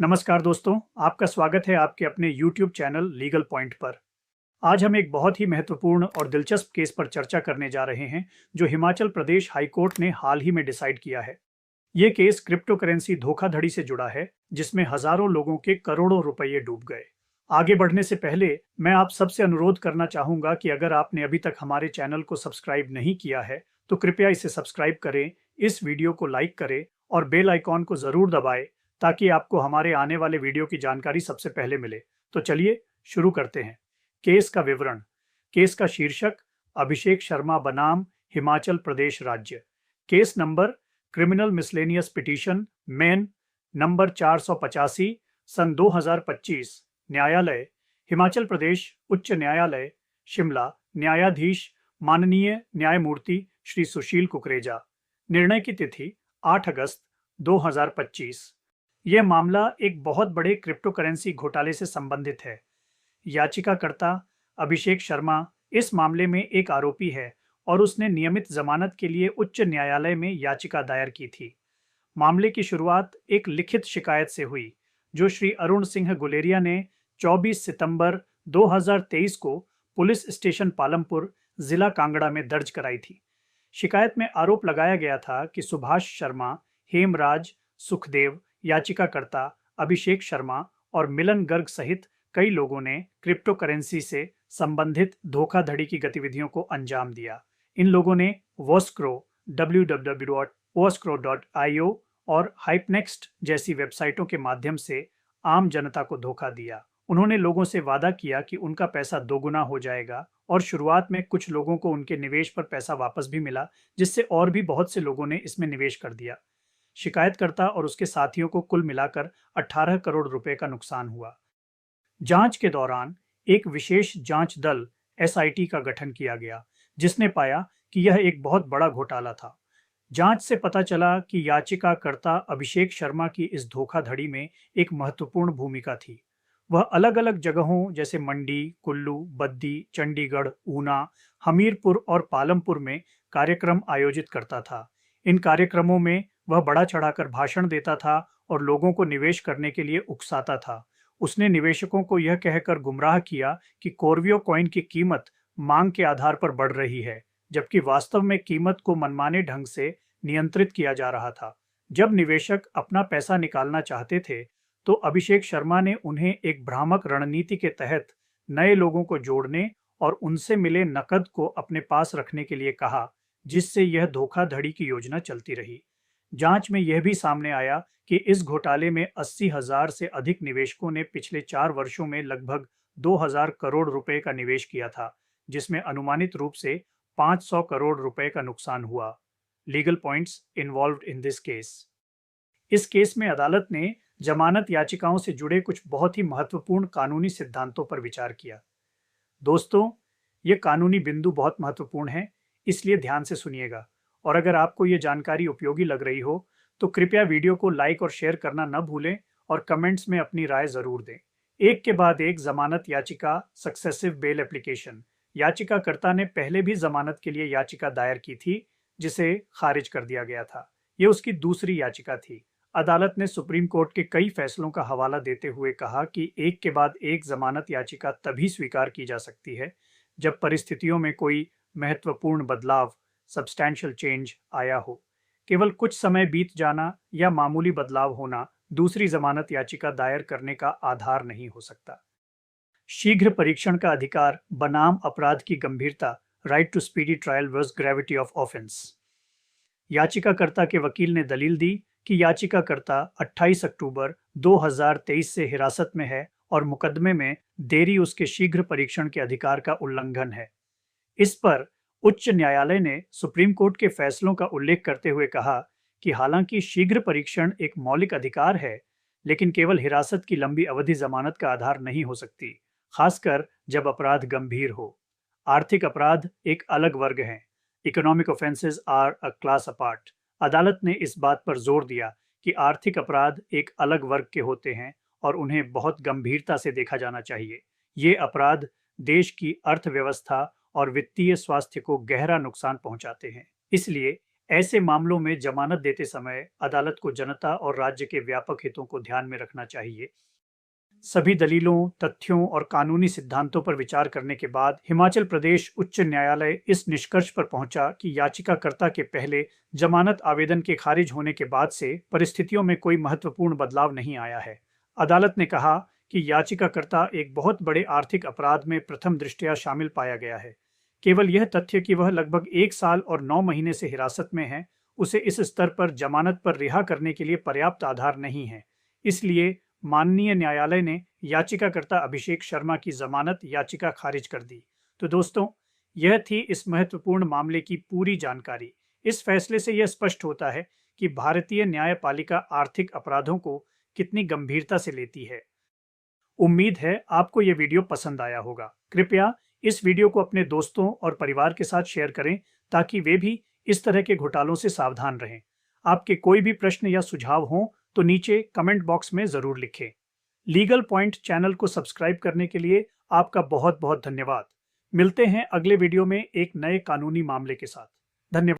नमस्कार दोस्तों, आपका स्वागत है आपके अपने YouTube चैनल लीगल पॉइंट पर। आज हम एक बहुत ही महत्वपूर्ण और दिलचस्प केस पर चर्चा करने जा रहे हैं, जो हिमाचल प्रदेश हाई कोर्ट ने हाल ही में डिसाइड किया है। ये केस क्रिप्टो करेंसी धोखाधड़ी से जुड़ा है, जिसमें हजारों लोगों के करोड़ों रुपये डूब गए। आगे बढ़ने से पहले मैं आप सबसे अनुरोध करना चाहूंगा कि अगर आपने अभी तक हमारे चैनल को सब्सक्राइब नहीं किया है, तो कृपया इसे सब्सक्राइब करें, इस वीडियो को लाइक करें और बेल आइकॉन को जरूर दबाएं, ताकि आपको हमारे आने वाले वीडियो की जानकारी सबसे पहले मिले। तो चलिए शुरू करते हैं। केस का विवरण। केस का शीर्षक अभिषेक शर्मा बनाम हिमाचल प्रदेश राज्य। Case number criminal miscellaneous petition main number 485 सन 2025। न्यायालय हिमाचल प्रदेश उच्च न्यायालय शिमला। न्यायाधीश माननीय न्यायमूर्ति श्री सुशील कुकरेजा। निर्णय की तिथि 8 अगस्त 2025। यह मामला एक बहुत बड़े क्रिप्टो करेंसी घोटाले से संबंधित है। याचिकाकर्ता अभिषेक शर्मा इस मामले में एक आरोपी है और उसने नियमित जमानत के लिए उच्च न्यायालय में याचिका दायर की थी। मामले की शुरुआत एक लिखित शिकायत से हुई, जो श्री अरुण सिंह गुलेरिया ने 24 सितंबर 2023 को पुलिस स्टेशन पालमपुर, जिला कांगड़ा में दर्ज कराई थी। शिकायत में आरोप लगाया गया था कि सुभाष शर्मा, हेमराज, सुखदेव, याचिकाकर्ता अभिषेक शर्मा और मिलन गर्ग सहित कई लोगों ने क्रिप्टो करेंसी से संबंधित धोखाधड़ी की गतिविधियों को अंजाम दिया। इन लोगों ने वॉस्क्रो www.wascro.io और हाइपनेक्स्ट जैसी वेबसाइटों के माध्यम से आम जनता को धोखा दिया। उन्होंने लोगों से वादा किया कि उनका पैसा दोगुना हो जाएगा और शुरुआत में कुछ लोगों को उनके निवेश पर पैसा वापस भी मिला, जिससे और भी बहुत से लोगों ने इसमें निवेश कर दिया। शिकायतकर्ता और उसके साथियों को कुल मिलाकर 18 करोड़ रुपए का नुकसान हुआ। जांच के दौरान एक विशेष जांच दल एसआईटी का गठन किया गया, जिसने पाया कि यह एक बहुत बड़ा घोटाला था। जांच से पता चला कि याचिकाकर्ता अभिषेक शर्मा की इस धोखाधड़ी में एक महत्वपूर्ण भूमिका थी। वह अलग अलग जगहों जैसे मंडी, कुल्लू, बद्दी, चंडीगढ़, ऊना, हमीरपुर और पालमपुर में कार्यक्रम आयोजित करता था। इन कार्यक्रमों में वह बढ़ा चढ़ाकर भाषण देता था और लोगों को निवेश करने के लिए उकसाता था। उसने निवेशकों को यह कहकर गुमराह किया कि कॉर्वियो कॉइन की कीमत मांग के आधार पर बढ़ रही है, जबकि वास्तव में कीमत को मनमाने ढंग से नियंत्रित किया जा रहा था। जब निवेशक अपना पैसा निकालना चाहते थे, तो अभिषेक शर्मा ने उन्हें एक भ्रामक रणनीति के तहत नए लोगों को जोड़ने और उनसे मिले नकद को अपने पास रखने के लिए कहा, जिससे यह धोखाधड़ी की योजना चलती रही। जांच में यह भी सामने आया कि इस घोटाले में 80,000 से अधिक निवेशकों ने पिछले 4 वर्षों में लगभग 2,000 करोड़ रुपए का निवेश किया था, जिसमें अनुमानित रूप से 500 करोड़ रुपए का नुकसान हुआ। Legal points involved in this case. इस केस में अदालत ने जमानत याचिकाओं से जुड़े कुछ बहुत ही महत्वपूर्ण कानूनी सिद्धांतों पर विचार किया। दोस्तों, ये कानूनी बिंदु बहुत महत्वपूर्ण है, इसलिए ध्यान से सुनिएगा। और अगर आपको ये जानकारी उपयोगी लग रही हो, तो कृपया वीडियो को लाइक और शेयर करना न भूलें और कमेंट्स में अपनी राय जरूर दें। एक के बाद एक जमानत याचिका, सक्सेसिव बेल एप्लीकेशन। याचिकाकर्ता ने पहले भी जमानत के लिए याचिका दायर की थी, जिसे खारिज कर दिया गया था। ये उसकी दूसरी याचिका थी। अदालत ने सुप्रीम कोर्ट के कई फैसलों का हवाला देते हुए कहा कि एक के बाद एक जमानत याचिका तभी स्वीकार की जा सकती है, जब परिस्थितियों में कोई महत्वपूर्ण बदलाव, सब्सटैंशियल चेंज आया हो। केवल कुछ समय बीत जाना या मामूली बदलाव होना दूसरी जमानत याचिका दायर करने का आधार नहीं हो सकता। शीघ्र परीक्षण का अधिकार बनाम अपराध की गंभीरता, right to speedy trial versus gravity of offence. याचिकाकर्ता के वकील ने दलील दी कि याचिकाकर्ता 28 अक्टूबर 2023 से हिरासत में है और मुकदमे में देरी उसके शीघ्र परीक्षण के अधिकार का उल्लंघन है। इस पर उच्च न्यायालय ने सुप्रीम कोर्ट के फैसलों का उल्लेख करते हुए कहा कि हालांकि शीघ्र परीक्षण एक मौलिक अधिकार है, लेकिन केवल हिरासत की लंबी अवधि जमानत का आधार नहीं हो सकती, खासकर जब अपराध गंभीर हो। आर्थिक अपराध एक अलग वर्ग है। Economic offences are a class apart. अदालत ने इस बात पर जोर दिया कि आर्थिक अपराध एक अलग वर्ग के होते हैं और उन्हें बहुत गंभीरता से देखा जाना चाहिए। ये अपराध देश की अर्थव्यवस्था और वित्तीय स्वास्थ्य को गहरा नुकसान पहुंचाते हैं। इसलिए ऐसे मामलों में जमानत देते समय अदालत को जनता और राज्य के व्यापक हितों को ध्यान में रखना चाहिए। सभी दलीलों, तथ्यों और कानूनी सिद्धांतों पर विचार करने के बाद हिमाचल प्रदेश उच्च न्यायालय इस निष्कर्ष पर पहुंचा कि याचिकाकर्ता के पहले जमानत आवेदन के खारिज होने के बाद से परिस्थितियों में कोई महत्वपूर्ण बदलाव नहीं आया है। अदालत ने कहा कि याचिकाकर्ता एक बहुत बड़े आर्थिक अपराध में प्रथम दृष्टया शामिल पाया गया है। केवल यह तथ्य कि वह लगभग 1 साल और 9 महीने से हिरासत में है, उसे इस स्तर पर जमानत पर रिहा करने के लिए पर्याप्त आधार नहीं है। इसलिए माननीय न्यायालय ने याचिकाकर्ता अभिषेक शर्मा की जमानत याचिका खारिज कर दी। तो दोस्तों, यह थी इस महत्वपूर्ण मामले की पूरी जानकारी। इस फैसले से यह स्पष्ट होता है कि भारतीय न्यायपालिका आर्थिक अपराधों को कितनी गंभीरता से लेती है। उम्मीद है आपको यह वीडियो पसंद आया होगा। कृपया इस वीडियो को अपने दोस्तों और परिवार के साथ शेयर करें ताकि वे भी इस तरह के घोटालों से सावधान रहें। आपके कोई भी प्रश्न या सुझाव हों तो नीचे कमेंट बॉक्स में जरूर लिखें। लीगल पॉइंट चैनल को सब्सक्राइब करने के लिए आपका बहुत बहुत धन्यवाद। मिलते हैं अगले वीडियो में एक नए कानूनी मामले के साथ। धन्यवाद।